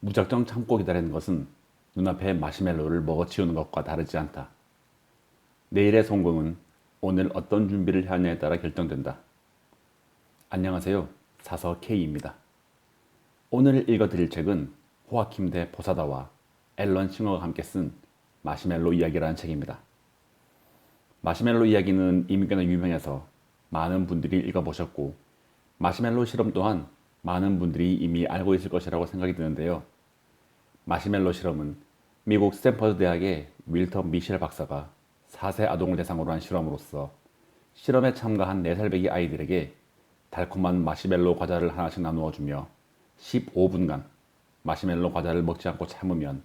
무작정 참고 기다리는 것은 눈앞에 마시멜로를 먹어치우는 것과 다르지 않다. 내일의 성공은 오늘 어떤 준비를 하느냐에 따라 결정된다. 안녕하세요. 사서 K입니다. 오늘 읽어드릴 책은 호아킴 대 포사다와 앨런 싱어가 함께 쓴 마시멜로 이야기라는 책입니다. 마시멜로 이야기는 이미 꽤나 유명해서 많은 분들이 읽어보셨고, 마시멜로 실험 또한 많은 분들이 이미 알고 있을 것이라고 생각이 드는데요. 마시멜로 실험은 미국 스탠퍼드 대학의 윌터 미셸 박사가 4세 아동을 대상으로 한 실험으로서 실험에 참가한 4살배기 아이들에게 달콤한 마시멜로 과자를 하나씩 나누어 주며 15분간 마시멜로 과자를 먹지 않고 참으면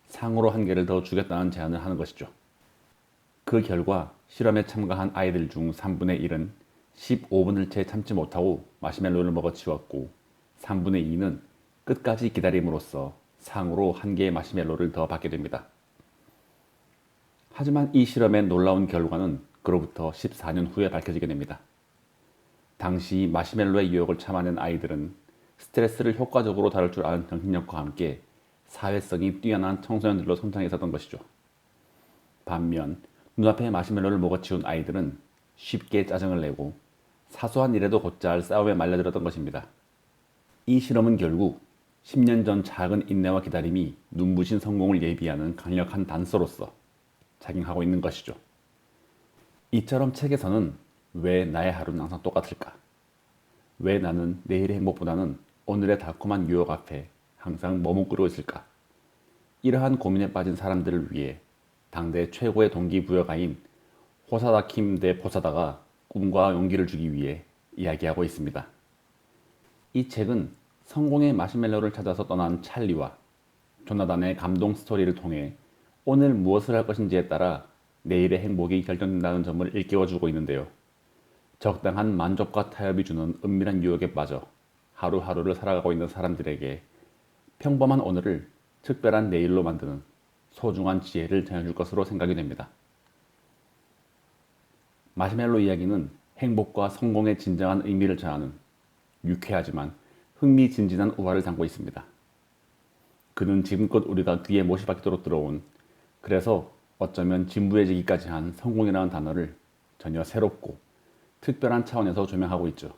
상으로 한 개를 더 주겠다는 제안을 하는 것이죠. 그 결과 실험에 참가한 아이들 중 3분의 1은 15분을 채 참지 못하고 마시멜로를 먹어치웠고, 3분의 2는 끝까지 기다림으로써 상으로 한 개의 마시멜로를 더 받게 됩니다. 하지만 이 실험의 놀라운 결과는 그로부터 14년 후에 밝혀지게 됩니다. 당시 마시멜로의 유혹을 참아낸 아이들은 스트레스를 효과적으로 다룰 줄 아는 정신력과 함께 사회성이 뛰어난 청소년들로 성장해 있었던 것이죠. 반면 눈앞에 마시멜로를 먹어치운 아이들은 쉽게 짜증을 내고 사소한 일에도 곧잘 싸움에 말려들었던 것입니다. 이 실험은 결국 10년 전 작은 인내와 기다림이 눈부신 성공을 예비하는 강력한 단서로서 작용하고 있는 것이죠. 이처럼 책에서는 왜 나의 하루는 항상 똑같을까? 왜 나는 내일의 행복보다는 오늘의 달콤한 유혹 앞에 항상 머뭇거리고 있을까? 이러한 고민에 빠진 사람들을 위해 당대 최고의 동기부여가인 호사다 킴 대 포사다가 꿈과 용기를 주기 위해 이야기하고 있습니다. 이 책은 성공의 마시멜로를 찾아서 떠난 찰리와 조나단의 감동 스토리를 통해 오늘 무엇을 할 것인지에 따라 내일의 행복이 결정된다는 점을 일깨워주고 있는데요. 적당한 만족과 타협이 주는 은밀한 유혹에 빠져 하루하루를 살아가고 있는 사람들에게 평범한 오늘을 특별한 내일로 만드는 소중한 지혜를 전해줄 것으로 생각이 됩니다. 마시멜로 이야기는 행복과 성공의 진정한 의미를 전하는 유쾌하지만 흥미진진한 우화를 담고 있습니다. 그는 지금껏 우리가 귀에 못이 박히도록 들어온, 그래서 어쩌면 진부해지기까지 한 성공이라는 단어를 전혀 새롭고 특별한 차원에서 조명하고 있죠.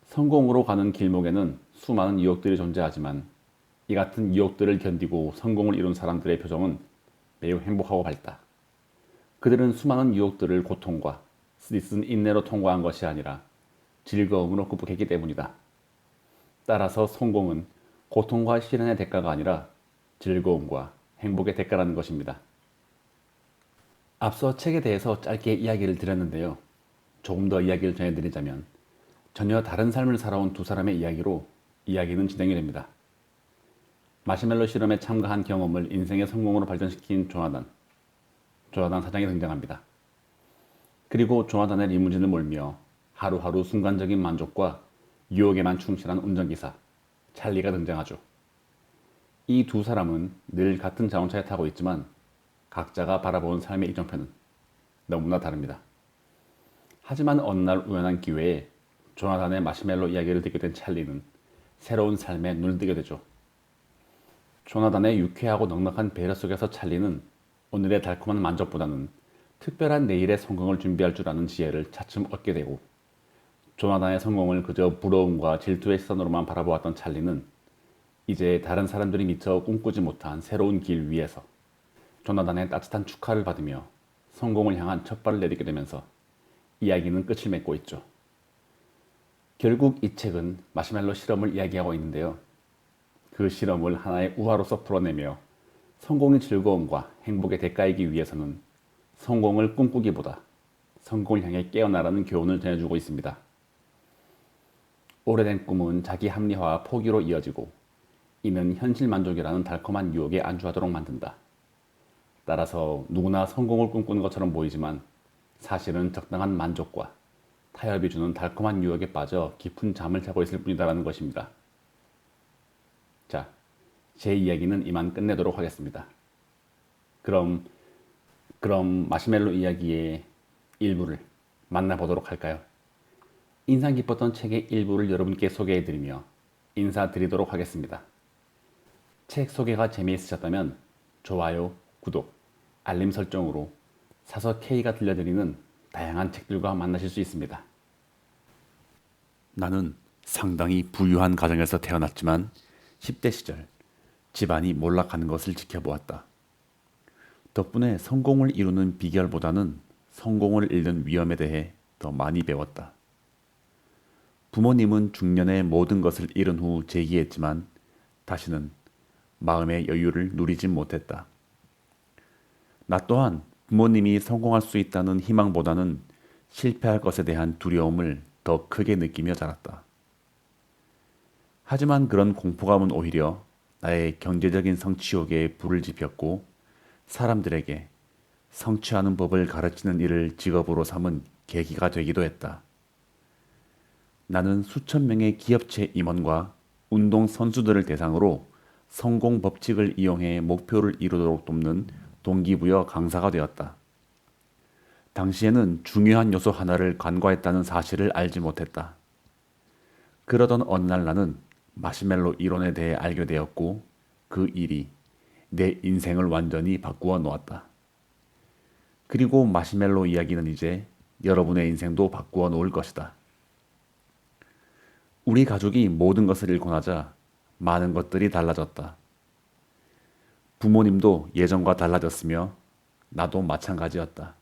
성공으로 가는 길목에는 수많은 유혹들이 존재하지만 이 같은 유혹들을 견디고 성공을 이룬 사람들의 표정은 매우 행복하고 밝다. 그들은 수많은 유혹들을 고통과 쓰디쓴 인내로 통과한 것이 아니라 즐거움으로 극복했기 때문이다. 따라서 성공은 고통과 시련의 대가가 아니라 즐거움과 행복의 대가라는 것입니다. 앞서 책에 대해서 짧게 이야기를 드렸는데요. 조금 더 이야기를 전해드리자면 전혀 다른 삶을 살아온 두 사람의 이야기로 이야기는 진행이 됩니다. 마시멜로 실험에 참가한 경험을 인생의 성공으로 발전시킨 조나단 사장이 등장합니다. 그리고 조나단의 리무진을 몰며 하루하루 순간적인 만족과 유혹에만 충실한 운전기사 찰리가 등장하죠. 이 두 사람은 늘 같은 자동차에 타고 있지만 각자가 바라보는 삶의 이정표는 너무나 다릅니다. 하지만 어느 날 우연한 기회에 조나단의 마시멜로 이야기를 듣게 된 찰리는 새로운 삶에 눈을 뜨게 되죠. 조나단의 유쾌하고 넉넉한 배려 속에서 찰리는 오늘의 달콤한 만족보다는 특별한 내일의 성공을 준비할 줄 아는 지혜를 차츰 얻게 되고, 조나단의 성공을 그저 부러움과 질투의 시선으로만 바라보았던 찰리는 이제 다른 사람들이 미처 꿈꾸지 못한 새로운 길 위에서 조나단의 따뜻한 축하를 받으며 성공을 향한 첫 발을 내딛게 되면서 이야기는 끝을 맺고 있죠. 결국 이 책은 마시멜로 실험을 이야기하고 있는데요. 그 실험을 하나의 우화로서 풀어내며 성공의 즐거움과 행복의 대가이기 위해서는 성공을 꿈꾸기보다 성공을 향해 깨어나라는 교훈을 전해주고 있습니다. 오래된 꿈은 자기 합리화와 포기로 이어지고 이는 현실 만족이라는 달콤한 유혹에 안주하도록 만든다. 따라서 누구나 성공을 꿈꾸는 것처럼 보이지만 사실은 적당한 만족과 타협이 주는 달콤한 유혹에 빠져 깊은 잠을 자고 있을 뿐이다라는 것입니다. 자, 제 이야기는 이만 끝내도록 하겠습니다. 그럼 마시멜로 이야기의 일부를 만나보도록 할까요? 인상 깊었던 책의 일부를 여러분께 소개해드리며 인사드리도록 하겠습니다. 책 소개가 재미있으셨다면 좋아요, 구독, 알림 설정으로 사서 K가 들려드리는 다양한 책들과 만나실 수 있습니다. 나는 상당히 부유한 가정에서 태어났지만 10대 시절 집안이 몰락하는 것을 지켜보았다. 덕분에 성공을 이루는 비결보다는 성공을 잃는 위험에 대해 더 많이 배웠다. 부모님은 중년에 모든 것을 잃은 후 재기했지만 다시는 마음의 여유를 누리지 못했다. 나 또한 부모님이 성공할 수 있다는 희망보다는 실패할 것에 대한 두려움을 더 크게 느끼며 자랐다. 하지만 그런 공포감은 오히려 나의 경제적인 성취욕에 불을 지폈고 사람들에게 성취하는 법을 가르치는 일을 직업으로 삼은 계기가 되기도 했다. 나는 수천 명의 기업체 임원과 운동 선수들을 대상으로 성공 법칙을 이용해 목표를 이루도록 돕는 동기부여 강사가 되었다. 당시에는 중요한 요소 하나를 간과했다는 사실을 알지 못했다. 그러던 어느 날 나는 마시멜로 이론에 대해 알게 되었고 그 일이 내 인생을 완전히 바꾸어 놓았다. 그리고 마시멜로 이야기는 이제 여러분의 인생도 바꾸어 놓을 것이다. 우리 가족이 모든 것을 잃고 나자 많은 것들이 달라졌다. 부모님도 예전과 달라졌으며 나도 마찬가지였다.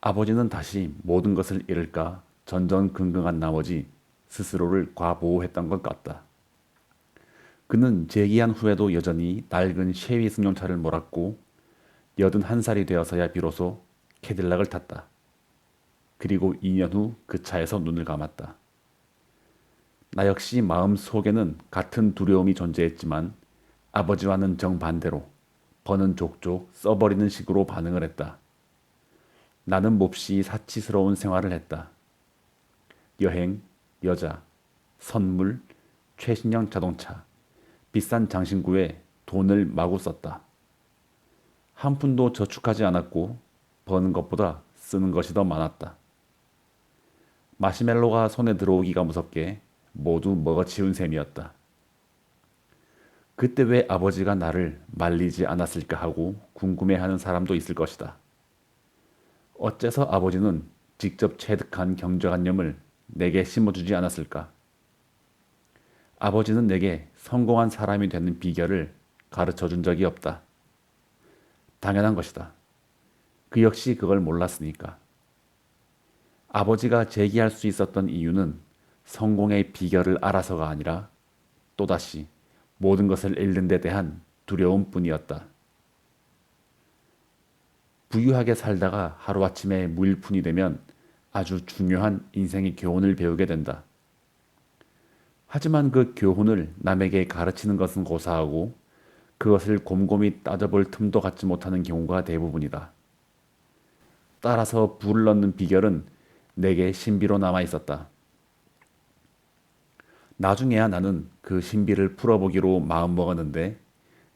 아버지는 다시 모든 것을 잃을까 전전긍긍한 나머지 스스로를 과보호했던 것 같다. 그는 재기한 후에도 여전히 낡은 쉐위 승용차를 몰았고 81살이 되어서야 비로소 캐딜락을 탔다. 그리고 2년 후 그 차에서 눈을 감았다. 나 역시 마음 속에는 같은 두려움이 존재했지만 아버지와는 정반대로 버는 족족 써버리는 식으로 반응을 했다. 나는 몹시 사치스러운 생활을 했다. 여행, 여자, 선물, 최신형 자동차, 비싼 장신구에 돈을 마구 썼다. 한 푼도 저축하지 않았고 버는 것보다 쓰는 것이 더 많았다. 마시멜로가 손에 들어오기가 무섭게 모두 먹어치운 셈이었다. 그때 왜 아버지가 나를 말리지 않았을까 하고 궁금해하는 사람도 있을 것이다. 어째서 아버지는 직접 체득한 경제관념을 내게 심어주지 않았을까? 아버지는 내게 성공한 사람이 되는 비결을 가르쳐 준 적이 없다. 당연한 것이다. 그 역시 그걸 몰랐으니까. 아버지가 제기할 수 있었던 이유는 성공의 비결을 알아서가 아니라 또다시 모든 것을 잃는 데 대한 두려움뿐이었다. 부유하게 살다가 하루아침에 무일푼이 되면 아주 중요한 인생의 교훈을 배우게 된다. 하지만 그 교훈을 남에게 가르치는 것은 고사하고 그것을 곰곰이 따져볼 틈도 갖지 못하는 경우가 대부분이다. 따라서 불을 넣는 비결은 내게 신비로 남아 있었다. 나중에야 나는 그 신비를 풀어보기로 마음먹었는데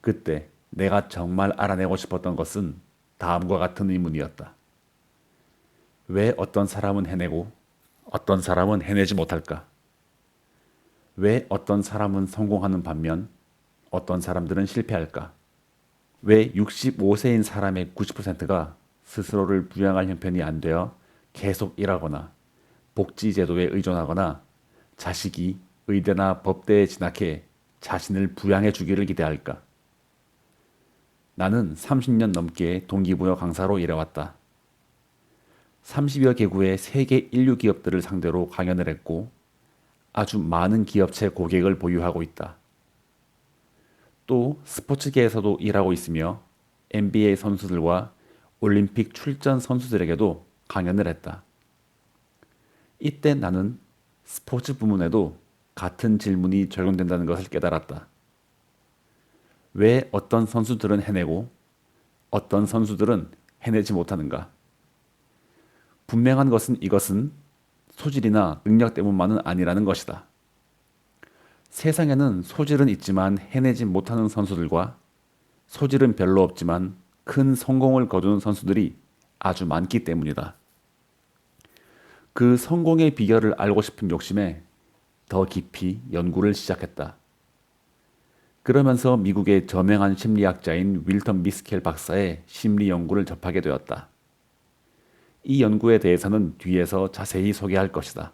그때 내가 정말 알아내고 싶었던 것은 다음과 같은 의문이었다. 왜 어떤 사람은 해내고 어떤 사람은 해내지 못할까? 왜 어떤 사람은 성공하는 반면 어떤 사람들은 실패할까? 왜 65세인 사람의 90%가 스스로를 부양할 형편이 안 되어 계속 일하거나 복지제도에 의존하거나 자식이 의대나 법대에 진학해 자신을 부양해 주기를 기대할까? 나는 30년 넘게 동기부여 강사로 일해왔다. 30여 개국의 세계 인류 기업들을 상대로 강연을 했고 아주 많은 기업체 고객을 보유하고 있다. 또 스포츠계에서도 일하고 있으며 NBA 선수들과 올림픽 출전 선수들에게도 강연을 했다. 이때 나는 스포츠 부문에도 같은 질문이 적용된다는 것을 깨달았다. 왜 어떤 선수들은 해내고 어떤 선수들은 해내지 못하는가? 분명한 것은 이것은 소질이나 능력 때문만은 아니라는 것이다. 세상에는 소질은 있지만 해내지 못하는 선수들과 소질은 별로 없지만 큰 성공을 거두는 선수들이 아주 많기 때문이다. 그 성공의 비결을 알고 싶은 욕심에 더 깊이 연구를 시작했다. 그러면서 미국의 저명한 심리학자인 윌턴 미스켈 박사의 심리 연구를 접하게 되었다. 이 연구에 대해서는 뒤에서 자세히 소개할 것이다.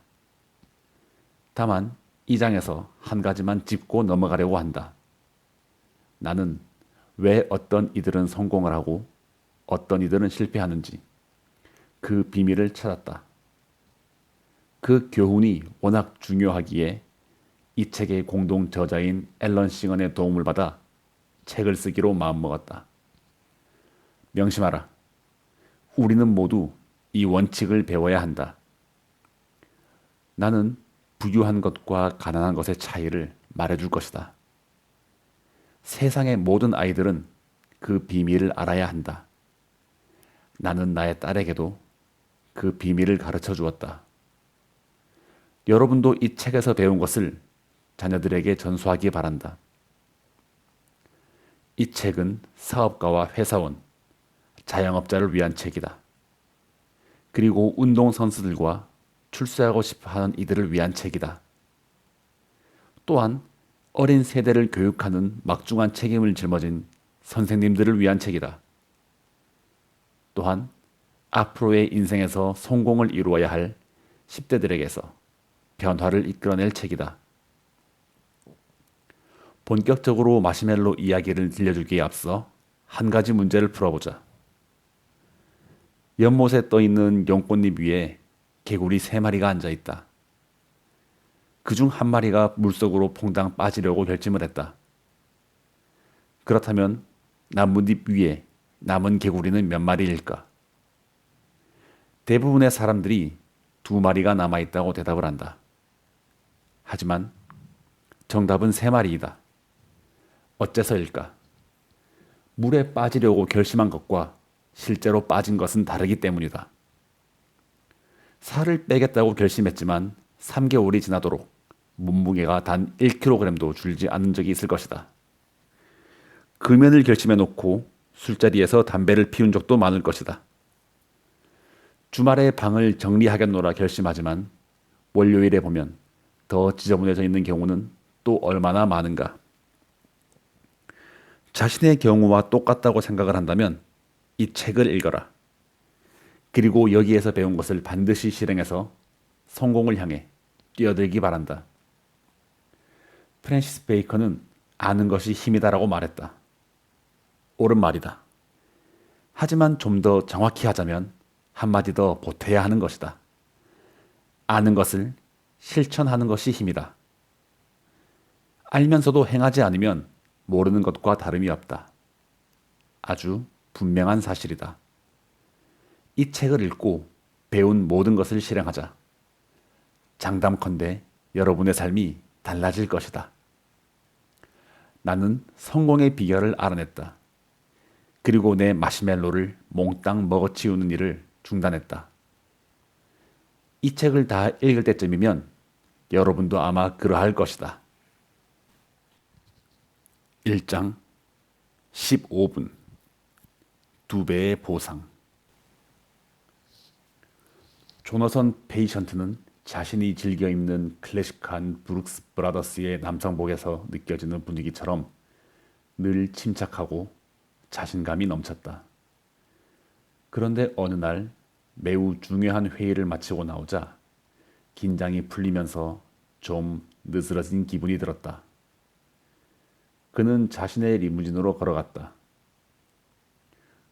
다만 이 장에서 한 가지만 짚고 넘어가려고 한다. 나는 왜 어떤 이들은 성공을 하고 어떤 이들은 실패하는지 그 비밀을 찾았다. 그 교훈이 워낙 중요하기에 이 책의 공동 저자인 앨런 싱언의 도움을 받아 책을 쓰기로 마음먹었다. 명심하라. 우리는 모두 이 원칙을 배워야 한다. 나는 부유한 것과 가난한 것의 차이를 말해줄 것이다. 세상의 모든 아이들은 그 비밀을 알아야 한다. 나는 나의 딸에게도 그 비밀을 가르쳐 주었다. 여러분도 이 책에서 배운 것을 자녀들에게 전수하기 바란다. 이 책은 사업가와 회사원, 자영업자를 위한 책이다. 그리고 운동선수들과 출세하고 싶어하는 이들을 위한 책이다. 또한 어린 세대를 교육하는 막중한 책임을 짊어진 선생님들을 위한 책이다. 또한 앞으로의 인생에서 성공을 이루어야 할 10대들에게서 변화를 이끌어낼 책이다. 본격적으로 마시멜로 이야기를 들려주기에 앞서 한 가지 문제를 풀어보자. 연못에 떠있는 연꽃잎 위에 개구리 3마리가 앉아있다. 그중 한 마리가 물속으로 퐁당 빠지려고 결심을 했다. 그렇다면 나뭇잎 위에 남은 개구리는 몇 마리일까? 대부분의 사람들이 2마리가 남아있다고 대답을 한다. 하지만 정답은 3마리이다. 어째서일까? 물에 빠지려고 결심한 것과 실제로 빠진 것은 다르기 때문이다. 살을 빼겠다고 결심했지만 3개월이 지나도록 몸무게가 단 1kg도 줄지 않은 적이 있을 것이다. 금연을 결심해 놓고 술자리에서 담배를 피운 적도 많을 것이다. 주말에 방을 정리하겠노라 결심하지만 월요일에 보면 더 지저분해져 있는 경우는 또 얼마나 많은가. 자신의 경우와 똑같다고 생각을 한다면 이 책을 읽어라. 그리고 여기에서 배운 것을 반드시 실행해서 성공을 향해 뛰어들기 바란다. 프랜시스 베이컨은 아는 것이 힘이다라고 말했다. 옳은 말이다. 하지만 좀 더 정확히 하자면 한마디 더 보태야 하는 것이다. 아는 것을 실천하는 것이 힘이다. 알면서도 행하지 않으면 모르는 것과 다름이 없다. 아주 분명한 사실이다. 이 책을 읽고 배운 모든 것을 실행하자. 장담컨대 여러분의 삶이 달라질 것이다. 나는 성공의 비결을 알아냈다. 그리고 내 마시멜로를 몽땅 먹어치우는 일을 중단했다. 이 책을 다 읽을 때쯤이면 여러분도 아마 그러할 것이다. 1장 15분 2배의 보상. 조너선 페이션트는 자신이 즐겨 입는 클래식한 브룩스 브라더스의 남성복에서 느껴지는 분위기처럼 늘 침착하고 자신감이 넘쳤다. 그런데 어느 날 매우 중요한 회의를 마치고 나오자 긴장이 풀리면서 좀 느스러진 기분이 들었다. 그는 자신의 리무진으로 걸어갔다.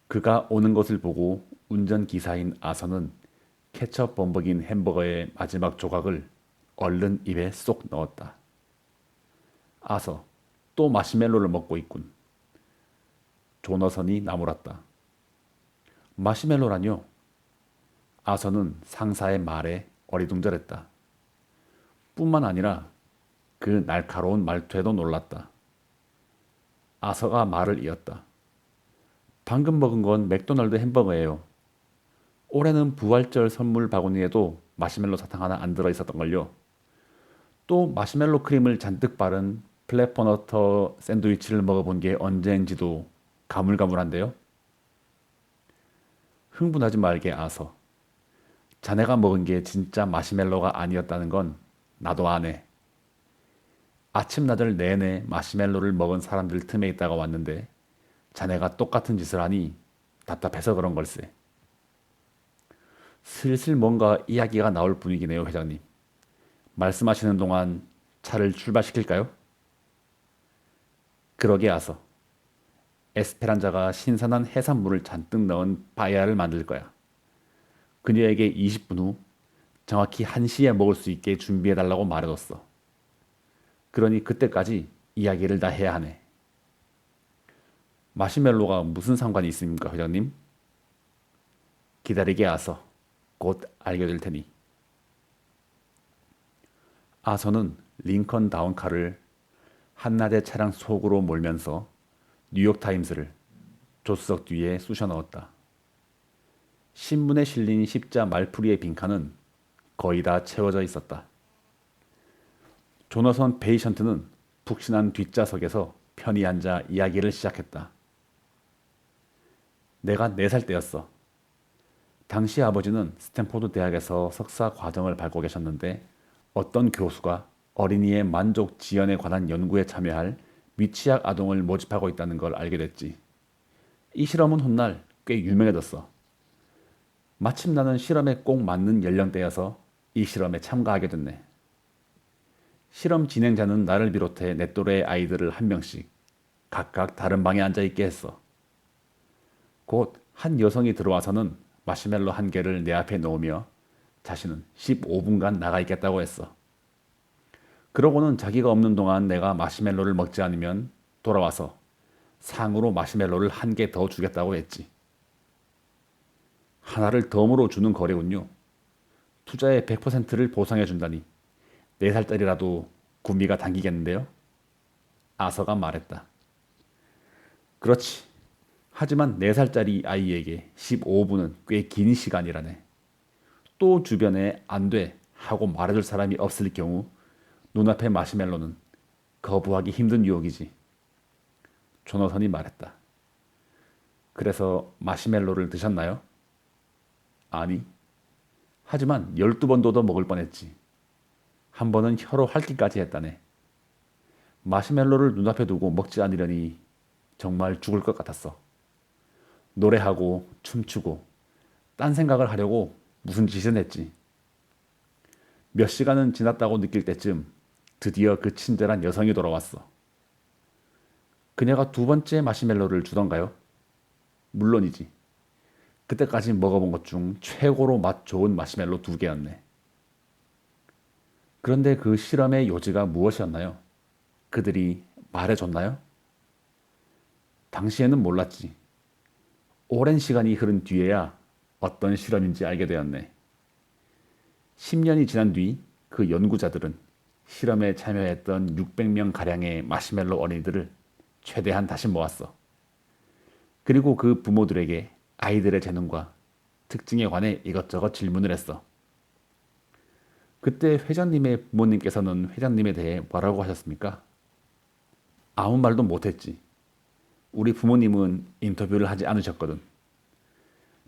그가 오는 것을 보고 운전기사인 아서는 케첩 범벅인 햄버거의 마지막 조각을 얼른 입에 쏙 넣었다. 아서, 또 마시멜로를 먹고 있군. 조너선이 나무랐다. 마시멜로라뇨? 아서는 상사의 말에 어리둥절했다. 뿐만 아니라 그 날카로운 말투에도 놀랐다. 아서가 말을 이었다. 방금 먹은 건 맥도날드 햄버거예요. 올해는 부활절 선물 바구니에도 마시멜로 사탕 하나 안 들어있었던걸요. 또 마시멜로 크림을 잔뜩 바른 플랫버너터 샌드위치를 먹어본 게 언제인지도 가물가물한데요. 흥분하지 말게 아서. 자네가 먹은 게 진짜 마시멜로가 아니었다는 건 나도 아네. 아침나절 내내 마시멜로를 먹은 사람들 틈에 있다가 왔는데 자네가 똑같은 짓을 하니 답답해서 그런 걸세. 슬슬 뭔가 이야기가 나올 분위기네요, 회장님. 말씀하시는 동안 차를 출발시킬까요? 그러게 하서 에스페란자가 신선한 해산물을 잔뜩 넣은 빠에야를 만들 거야. 그녀에게 20분 후 정확히 1시에 먹을 수 있게 준비해달라고 말해뒀어. 그러니 그때까지 이야기를 다 해야 하네. 마시멜로가 무슨 상관이 있습니까, 회장님? 기다리게 하서 곧 알게 될 테니. 아서는 링컨 다운카를 한낮의 차량 속으로 몰면서 뉴욕타임스를 조수석 뒤에 쑤셔 넣었다. 신문에 실린 십자 말풀이의 빈칸은 거의 다 채워져 있었다. 조너선 베이션트는 푹신한 뒷좌석에서 편히 앉아 이야기를 시작했다. 내가 4살 때였어. 당시 아버지는 스탠포드 대학에서 석사 과정을 밟고 계셨는데 어떤 교수가 어린이의 만족 지연에 관한 연구에 참여할 미취학 아동을 모집하고 있다는 걸 알게 됐지. 이 실험은 훗날 꽤 유명해졌어. 마침 나는 실험에 꼭 맞는 연령대여서 이 실험에 참가하게 됐네. 실험 진행자는 나를 비롯해 내 또래의 아이들을 한 명씩 각각 다른 방에 앉아 있게 했어. 곧 한 여성이 들어와서는 마시멜로 1개를 내 앞에 놓으며 자신은 15분간 나가 있겠다고 했어. 그러고는 자기가 없는 동안 내가 마시멜로를 먹지 않으면 돌아와서 상으로 마시멜로를 1개 더 주겠다고 했지. 하나를 덤으로 주는 거래군요. 투자의 100%를 보상해 준다니 4살짜리라도 구미가 당기겠는데요? 아서가 말했다. 그렇지. 하지만 4살짜리 아이에게 15분은 꽤 긴 시간이라네. 또 주변에 안 돼 하고 말해줄 사람이 없을 경우 눈앞의 마시멜로는 거부하기 힘든 유혹이지. 조너선이 말했다. 그래서 마시멜로를 드셨나요? 아니. 하지만 12번도 더 먹을 뻔했지. 한 번은 혀로 핥기까지 했다네. 마시멜로를 눈앞에 두고 먹지 않으려니 정말 죽을 것 같았어. 노래하고 춤추고 딴 생각을 하려고 무슨 짓을 했지. 몇 시간은 지났다고 느낄 때쯤 드디어 그 친절한 여성이 돌아왔어. 그녀가 2번째 마시멜로를 주던가요? 물론이지. 그때까지 먹어본 것 중 최고로 맛 좋은 마시멜로 2개였네. 그런데 그 실험의 요지가 무엇이었나요? 그들이 말해줬나요? 당시에는 몰랐지. 오랜 시간이 흐른 뒤에야 어떤 실험인지 알게 되었네. 10년이 지난 뒤 그 연구자들은 실험에 참여했던 600명 가량의 마시멜로 어린이들을 최대한 다시 모았어. 그리고 그 부모들에게 아이들의 재능과 특징에 관해 이것저것 질문을 했어. 그때 회장님의 부모님께서는 회장님에 대해 뭐라고 하셨습니까? 아무 말도 못했지. 우리 부모님은 인터뷰를 하지 않으셨거든.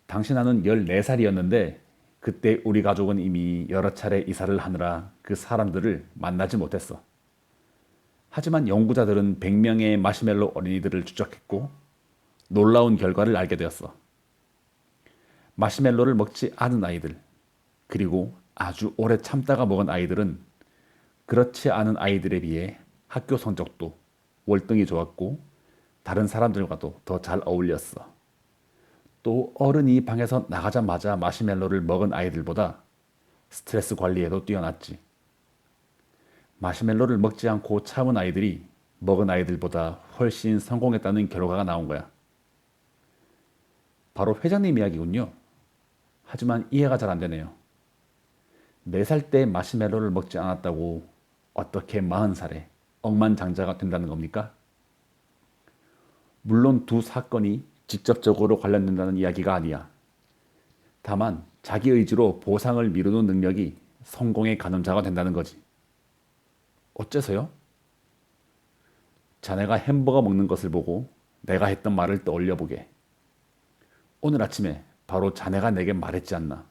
당시 나는 14살이었는데 그때 우리 가족은 이미 여러 차례 이사를 하느라 그 사람들을 만나지 못했어. 하지만 연구자들은 100명의 마시멜로 어린이들을 추적했고 놀라운 결과를 알게 되었어. 마시멜로를 먹지 않은 아이들, 그리고 아주 오래 참다가 먹은 아이들은 그렇지 않은 아이들에 비해 학교 성적도 월등히 좋았고 다른 사람들과도 더 잘 어울렸어. 또 어른이 방에서 나가자마자 마시멜로를 먹은 아이들보다 스트레스 관리에도 뛰어났지. 마시멜로를 먹지 않고 참은 아이들이 먹은 아이들보다 훨씬 성공했다는 결과가 나온 거야. 바로 회장님 이야기군요. 하지만 이해가 잘 안 되네요. 4살 때 마시멜로를 먹지 않았다고 어떻게 40살에 억만장자가 된다는 겁니까? 물론 2 사건이 직접적으로 관련된다는 이야기가 아니야. 다만 자기 의지로 보상을 미루는 능력이 성공의 가늠자가 된다는 거지. 어째서요? 자네가 햄버거 먹는 것을 보고 내가 했던 말을 떠올려 보게. 오늘 아침에 바로 자네가 내게 말했지 않나.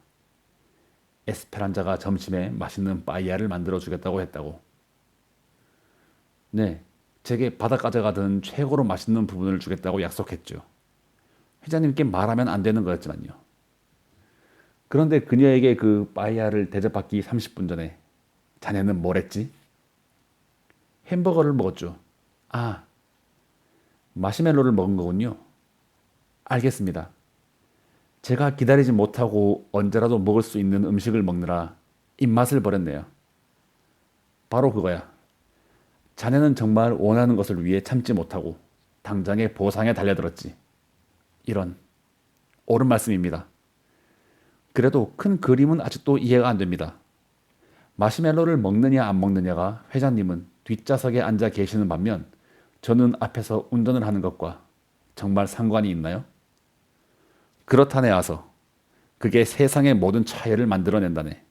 에스페란자가 점심에 맛있는 빠이야를 만들어 주겠다고 했다고. 네, 제게 받아 가져가던 최고로 맛있는 부분을 주겠다고 약속했죠. 회장님께 말하면 안 되는 거였지만요. 그런데 그녀에게 그 빠이야를 대접받기 30분 전에 자네는 뭘 했지? 햄버거를 먹었죠. 아, 마시멜로를 먹은 거군요. 알겠습니다. 제가 기다리지 못하고 언제라도 먹을 수 있는 음식을 먹느라 입맛을 버렸네요. 바로 그거야. 자네는 정말 원하는 것을 위해 참지 못하고 당장에 보상에 달려들었지. 이런 옳은 말씀입니다. 그래도 큰 그림은 아직도 이해가 안 됩니다. 마시멜로를 먹느냐 안 먹느냐가 회장님은 뒷좌석에 앉아 계시는 반면 저는 앞에서 운전을 하는 것과 정말 상관이 있나요? 그렇다네 아서. 그게 세상의 모든 차이를 만들어낸다네.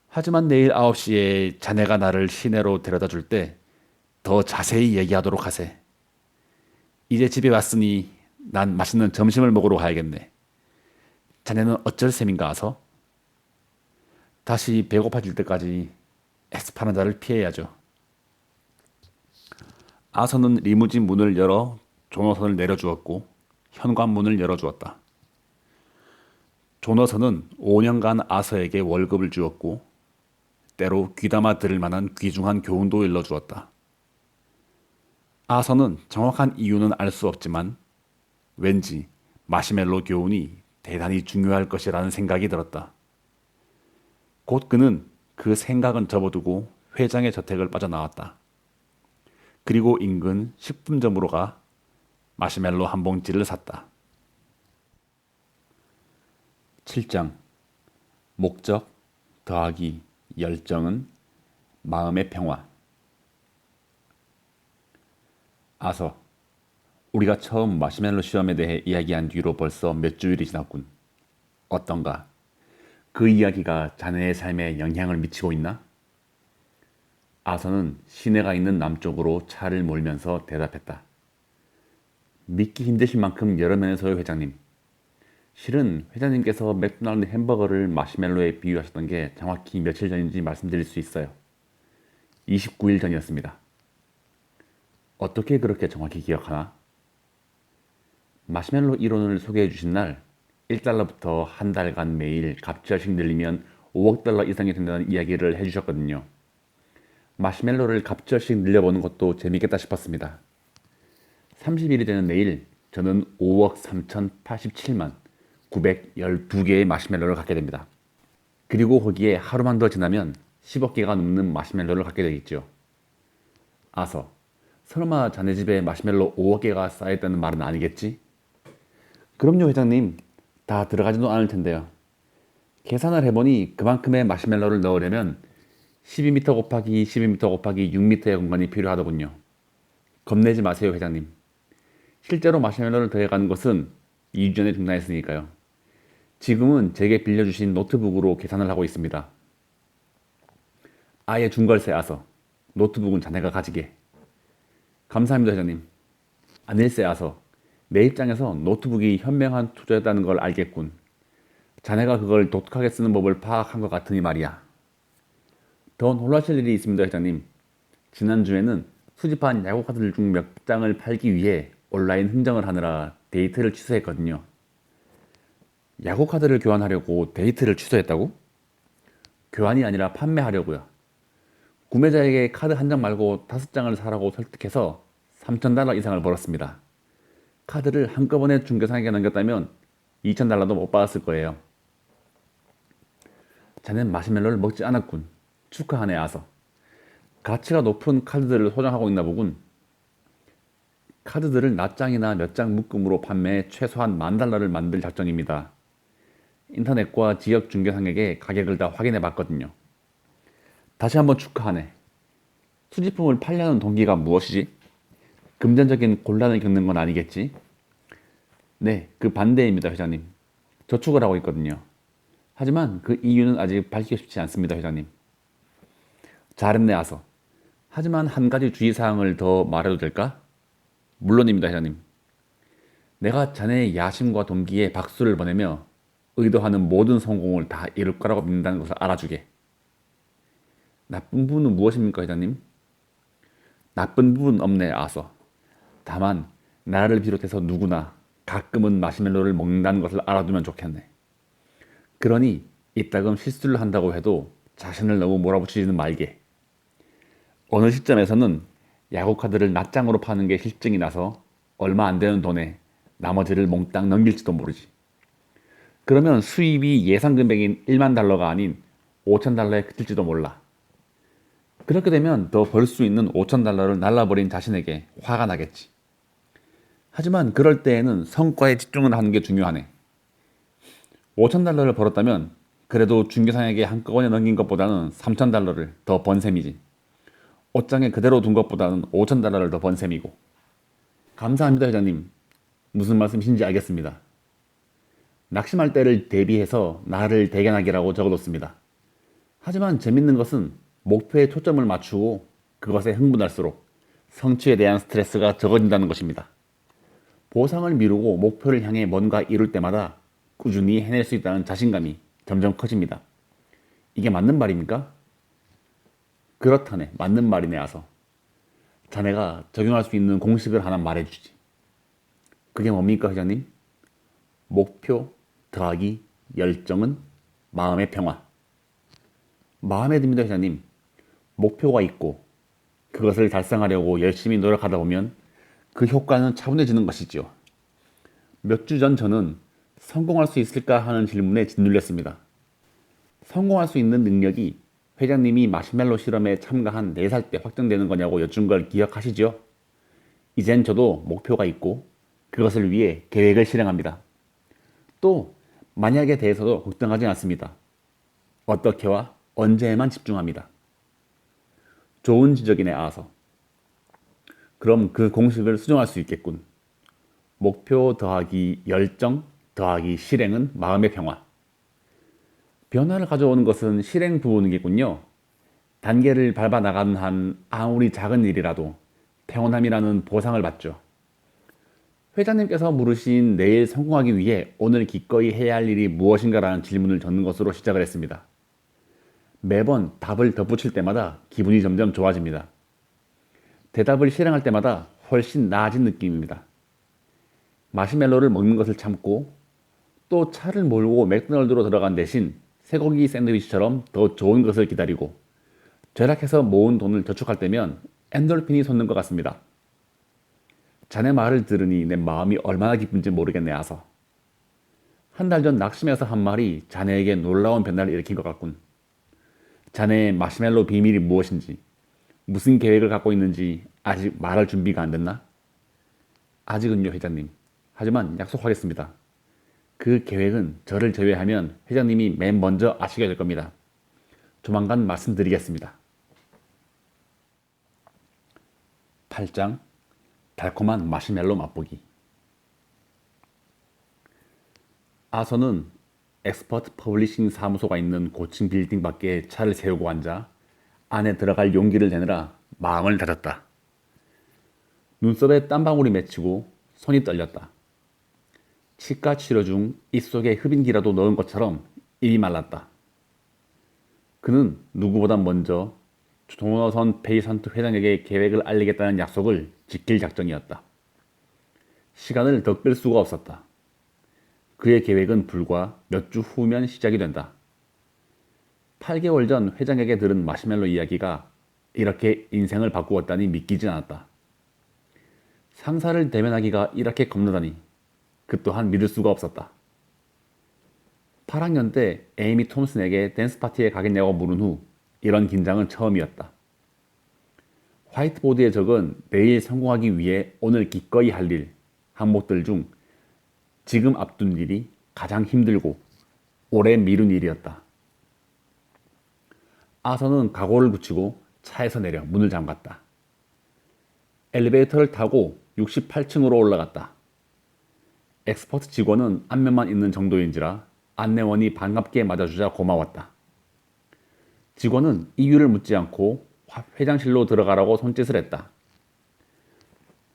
하지만 내일 9시에 자네가 나를 시내로 데려다 줄 때 더 자세히 얘기하도록 하세. 이제 집에 왔으니 난 맛있는 점심을 먹으러 가야겠네. 자네는 어쩔 셈인가 아서? 다시 배고파질 때까지 에스파란자를 피해야죠. 아서는 리무진 문을 열어 조너선을 내려주었고 현관문을 열어주었다. 조너선은 5년간 아서에게 월급을 주었고 때로 귀담아 들을 만한 귀중한 교훈도 일러주었다. 아서는 정확한 이유는 알 수 없지만 왠지 마시멜로 교훈이 대단히 중요할 것이라는 생각이 들었다. 곧 그는 그 생각은 접어두고 회장의 저택을 빠져나왔다. 그리고 인근 식품점으로 가 마시멜로 한 봉지를 샀다. 7장 목적 더하기 열정은 마음의 평화. 아서, 우리가 처음 마시멜로 시험에 대해 이야기한 뒤로 벌써 몇 주일이 지났군. 어떤가? 그 이야기가 자네의 삶에 영향을 미치고 있나? 아서는 시내가 있는 남쪽으로 차를 몰면서 대답했다. 믿기 힘드실 만큼 여러 면에서요, 회장님. 실은 회장님께서 맥도날드 햄버거를 마시멜로에 비유하셨던 게 정확히 며칠 전인지 말씀드릴 수 있어요. 29일 전이었습니다. 어떻게 그렇게 정확히 기억하나? 마시멜로 이론을 소개해 주신 날 1달러부터 한 달간 매일 갑절씩 늘리면 5억 달러 이상이 된다는 이야기를 해주셨거든요. 마시멜로를 갑절씩 늘려보는 것도 재밌겠다 싶었습니다. 30일이 되는 내일 저는 5억 3087만 912개의 마시멜로를 갖게 됩니다. 그리고 거기에 하루만 더 지나면 10억 개가 넘는 마시멜로를 갖게 되겠죠. 아서, 설마 자네 집에 마시멜로 5억 개가 쌓여있다는 말은 아니겠지? 그럼요, 회장님. 다 들어가지도 않을 텐데요. 계산을 해보니 그만큼의 마시멜로를 넣으려면 12m 곱하기 12m 곱하기 6m의 공간이 필요하더군요. 겁내지 마세요, 회장님. 실제로 마시멜로를 더해가는 것은 2주 전에 중단했으니까요. 지금은 제게 빌려주신 노트북으로 계산을 하고 있습니다. 아예 중걸세 아서. 노트북은 자네가 가지게. 감사합니다, 회장님. 아닐세 아서. 내 입장에서 노트북이 현명한 투자였다는 걸 알겠군. 자네가 그걸 독특하게 쓰는 법을 파악한 것 같으니 말이야. 더 놀라실 일이 있습니다, 회장님. 지난주에는 수집한 야구 카드들 중 몇 장을 팔기 위해 온라인 흥정을 하느라 데이트를 취소했거든요. 야구 카드를 교환하려고 데이트를 취소했다고? 교환이 아니라 판매하려고요. 구매자에게 카드 한 장 말고 5장을 사라고 설득해서 3,000달러 이상을 벌었습니다. 카드를 한꺼번에 중개상에게 넘겼다면 2,000달러도 못 받았을 거예요. 자넨 마시멜로를 먹지 않았군. 축하하네, 아서. 가치가 높은 카드들을 소장하고 있나 보군. 카드들을 몇 장이나 몇 장 묶음으로 판매해 최소한 10,000달러를 만들 작정입니다. 인터넷과 지역 중개상에게 가격을 다 확인해 봤거든요. 다시 한번 축하하네. 수집품을 팔려는 동기가 무엇이지? 금전적인 곤란을 겪는 건 아니겠지? 네, 그 반대입니다, 회장님. 저축을 하고 있거든요. 하지만 그 이유는 아직 밝히고 싶지 않습니다, 회장님. 잘했네, 아서. 하지만 한 가지 주의사항을 더 말해도 될까? 물론입니다, 회장님. 내가 자네의 야심과 동기에 박수를 보내며 의도하는 모든 성공을 다 이룰 거라고 믿는다는 것을 알아주게. 나쁜 부분은 무엇입니까, 회장님? 나쁜 부분 없네 아서. 다만 나를 비롯해서 누구나 가끔은 마시멜로를 먹는다는 것을 알아두면 좋겠네. 그러니 이따금 실수를 한다고 해도 자신을 너무 몰아붙이지는 말게. 어느 시점에서는 야구 카드를 낱장으로 파는 게 실증이 나서 얼마 안 되는 돈에 나머지를 몽땅 넘길지도 모르지. 그러면 수입이 예상 금액인 1만 달러가 아닌 5천 달러에 그칠지도 몰라. 그렇게 되면 더 벌 수 있는 5천 달러를 날라버린 자신에게 화가 나겠지. 하지만 그럴 때에는 성과에 집중을 하는 게 중요하네. 5천 달러를 벌었다면 그래도 중개상에게 한꺼번에 넘긴 것보다는 3천 달러를 더 번 셈이지. 옷장에 그대로 둔 것보다는 5천 달러를 더 번 셈이고. 감사합니다, 회장님. 무슨 말씀이신지 알겠습니다. 낙심할 때를 대비해서 나를 대견하기라고 적어뒀습니다. 하지만 재밌는 것은 목표에 초점을 맞추고 그것에 흥분할수록 성취에 대한 스트레스가 적어진다는 것입니다. 보상을 미루고 목표를 향해 뭔가 이룰 때마다 꾸준히 해낼 수 있다는 자신감이 점점 커집니다. 이게 맞는 말입니까? 그렇다네. 맞는 말이네 아서. 자네가 적용할 수 있는 공식을 하나 말해주지. 그게 뭡니까 회장님? 목표 더하기 열정은 마음의 평화. 마음에 듭니다 회장님. 목표가 있고 그것을 달성하려고 열심히 노력하다 보면 그 효과는 차분해지는 것이지요. 몇 주 전 저는 성공할 수 있을까 하는 질문에 짓눌렸습니다. 성공할 수 있는 능력이 회장님이 마시멜로 실험에 참가한 4살 때 확정되는 거냐고 여쭌 걸 기억하시죠? 이젠 저도 목표가 있고 그것을 위해 계획을 실행합니다. 또 만약에 대해서도 걱정하지 않습니다. 어떻게와 언제에만 집중합니다. 좋은 지적이네 아서. 그럼 그 공식을 수정할 수 있겠군. 목표 더하기 열정 더하기 실행은 마음의 평화. 변화를 가져오는 것은 실행 부분이겠군요. 단계를 밟아 나가는 한 아무리 작은 일이라도 평온함이라는 보상을 받죠. 회장님께서 물으신 내일 성공하기 위해 오늘 기꺼이 해야 할 일이 무엇인가라는 질문을 적는 것으로 시작을 했습니다. 매번 답을 덧붙일 때마다 기분이 점점 좋아집니다. 대답을 실행할 때마다 훨씬 나아진 느낌입니다. 마시멜로를 먹는 것을 참고 또 차를 몰고 맥도날드로 들어간 대신 쇠고기 샌드위치처럼 더 좋은 것을 기다리고 절약해서 모은 돈을 저축할 때면 엔돌핀이 솟는 것 같습니다. 자네 말을 들으니 내 마음이 얼마나 기쁜지 모르겠네 아서. 한 달 전 낙심해서 한 말이 자네에게 놀라운 변화를 일으킨 것 같군. 자네의 마시멜로 비밀이 무엇인지, 무슨 계획을 갖고 있는지 아직 말할 준비가 안 됐나? 아직은요 회장님. 하지만 약속하겠습니다. 그 계획은 저를 제외하면 회장님이 맨 먼저 아시게 될 겁니다. 조만간 말씀드리겠습니다. 8장 달콤한 마시멜로 맛보기. 아서는 엑스퍼트 퍼블리싱 사무소가 있는 고층 빌딩 밖에 차를 세우고 앉아 안에 들어갈 용기를 내느라 마음을 다졌다. 눈썹에 땀방울이 맺히고 손이 떨렸다. 치과 치료 중 입속에 흡인기라도 넣은 것처럼 입이 말랐다. 그는 누구보다 먼저 조너선 페이선트 회장에게 계획을 알리겠다는 약속을 지킬 작정이었다. 시간을 더 끌 수가 없었다. 그의 계획은 불과 몇 주 후면 시작이 된다. 8개월 전 회장에게 들은 마시멜로 이야기가 이렇게 인생을 바꾸었다니 믿기진 않았다. 상사를 대면하기가 이렇게 겁나다니 그 또한 믿을 수가 없었다. 8학년 때 에이미 톰슨에게 댄스 파티에 가겠냐고 물은 후 이런 긴장은 처음이었다. 화이트보드에 적은 내일 성공하기 위해 오늘 기꺼이 할 일, 항목들 중 지금 앞둔 일이 가장 힘들고 오래 미룬 일이었다. 아서는 각오를 붙이고 차에서 내려 문을 잠갔다. 엘리베이터를 타고 68층으로 올라갔다. 엑스퍼트 직원은 안면만 있는 정도인지라 안내원이 반갑게 맞아주자 고마웠다. 직원은 이유를 묻지 않고 회장실로 들어가라고 손짓을 했다.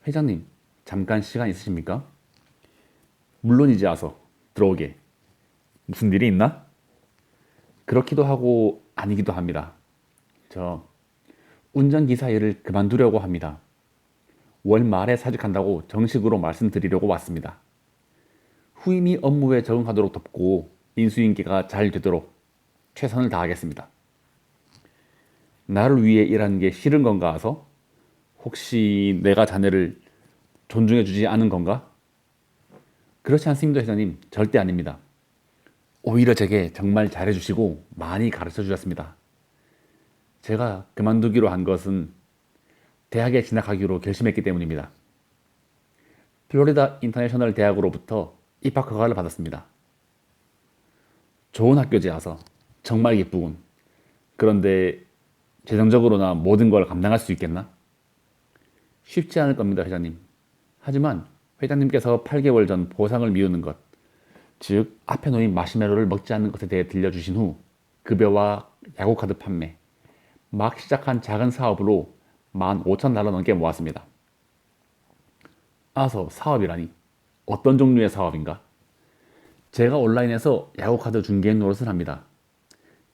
회장님, 잠깐 시간 있으십니까? 물론이지 아서. 들어오게. 무슨 일이 있나? 그렇기도 하고 아니기도 합니다. 운전기사 일을 그만두려고 합니다. 월 말에 사직한다고 정식으로 말씀드리려고 왔습니다. 후임이 업무에 적응하도록 돕고 인수인계가 잘 되도록 최선을 다하겠습니다. 나를 위해 일하는 게 싫은 건가 하서? 혹시 내가 자네를 존중해주지 않은 건가? 그렇지 않습니다, 회장님. 절대 아닙니다. 오히려 제게 정말 잘해주시고 많이 가르쳐 주셨습니다. 제가 그만두기로 한 것은 대학에 진학하기로 결심했기 때문입니다. 플로리다 인터내셔널 대학으로부터 입학 허가를 받았습니다. 좋은 학교지 않아서 정말 기쁘군. 그런데 재정적으로나 모든 걸 감당할 수 있겠나? 쉽지 않을 겁니다, 회장님. 하지만 회장님께서 8개월 전 보상을 미루는 것, 즉 앞에 놓인 마시멜로를 먹지 않는 것에 대해 들려주신 후 급여와 야구카드 판매, 막 시작한 작은 사업으로 15,000달러 넘게 모았습니다. 사업이라니 어떤 종류의 사업인가? 제가 온라인에서 야구카드 중개인 노릇을 합니다.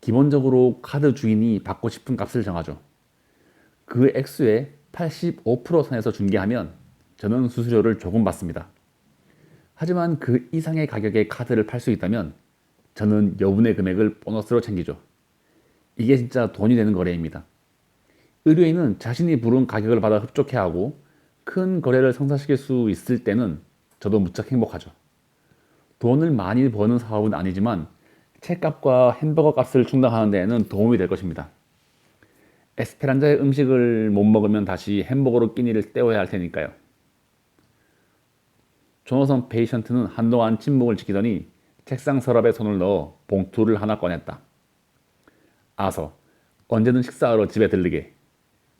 기본적으로 카드 주인이 받고 싶은 값을 정하죠. 그 액수의 85% 선에서 중개하면 저는 수수료를 조금 받습니다. 하지만 그 이상의 가격의 카드를 팔 수 있다면 저는 여분의 금액을 보너스로 챙기죠. 이게 진짜 돈이 되는 거래입니다. 의뢰인은 자신이 부른 가격을 받아 흡족해하고 큰 거래를 성사시킬 수 있을 때는 저도 무척 행복하죠. 돈을 많이 버는 사업은 아니지만 책값과 햄버거 값을 충당하는 데에는 도움이 될 것입니다. 에스페란자의 음식을 못 먹으면 다시 햄버거로 끼니를 때워야 할 테니까요. 조너선 페이션트는 한동안 침묵을 지키더니 책상 서랍에 손을 넣어 봉투를 하나 꺼냈다. 언제든 식사하러 집에 들르게.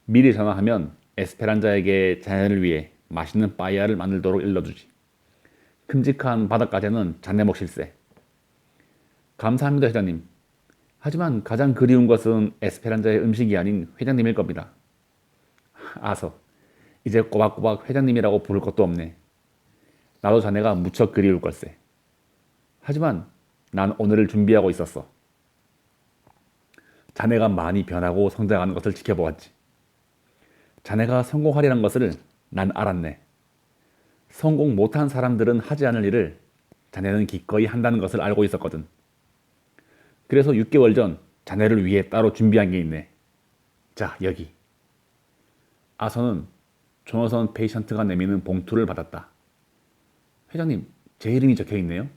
미리 전화하면 에스페란자에게 자네를 위해 맛있는 빠이야를 만들도록 일러주지. 큼직한 바닷가재는 자네 몫일세. 감사합니다, 회장님. 하지만 가장 그리운 것은 에스페란자의 음식이 아닌 회장님일 겁니다. 이제 꼬박꼬박 회장님이라고 부를 것도 없네. 나도 자네가 무척 그리울 걸세. 하지만 난 오늘을 준비하고 있었어. 자네가 많이 변하고 성장하는 것을 지켜보았지. 자네가 성공하리란 것을 난 알았네. 성공 못한 사람들은 하지 않을 일을 자네는 기꺼이 한다는 것을 알고 있었거든. 그래서 6개월 전 자네를 위해 따로 준비한 게 있네. 자, 여기. 아서는 조너선 페이션트가 내미는 봉투를 받았다. 회장님, 제 이름이 적혀 있네요.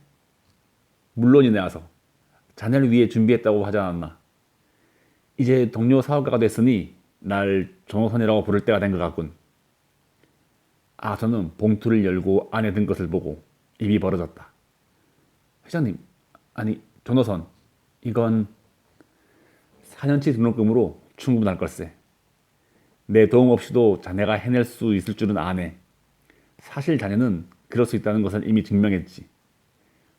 물론이네, 자네를 위해 준비했다고 하지 않았나. 이제 동료 사업가가 됐으니 날 조너선이라고 부를 때가 된 것 같군. 저는 봉투를 열고 안에 든 것을 보고 입이 벌어졌다. 회장님, 조너선, 이건 4년치 등록금으로 충분할 걸세. 내 도움 없이도 자네가 해낼 수 있을 줄은 아네. 사실 자네는 그럴 수 있다는 것을 이미 증명했지.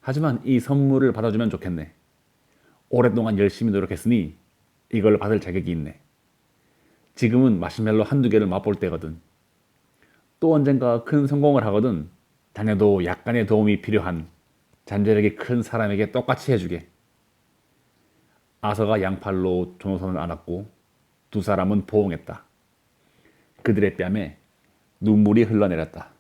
하지만 이 선물을 받아주면 좋겠네. 오랫동안 열심히 노력했으니 이걸 받을 자격이 있네. 지금은 마시멜로 한두 개를 맛볼 때거든. 또 언젠가 큰 성공을 하거든 자네도 약간의 도움이 필요한 잠재력이 큰 사람에게 똑같이 해주게. 아서가 양팔로 조노선을 안았고 두 사람은 포옹했다. 그들의 뺨에 눈물이 흘러내렸다.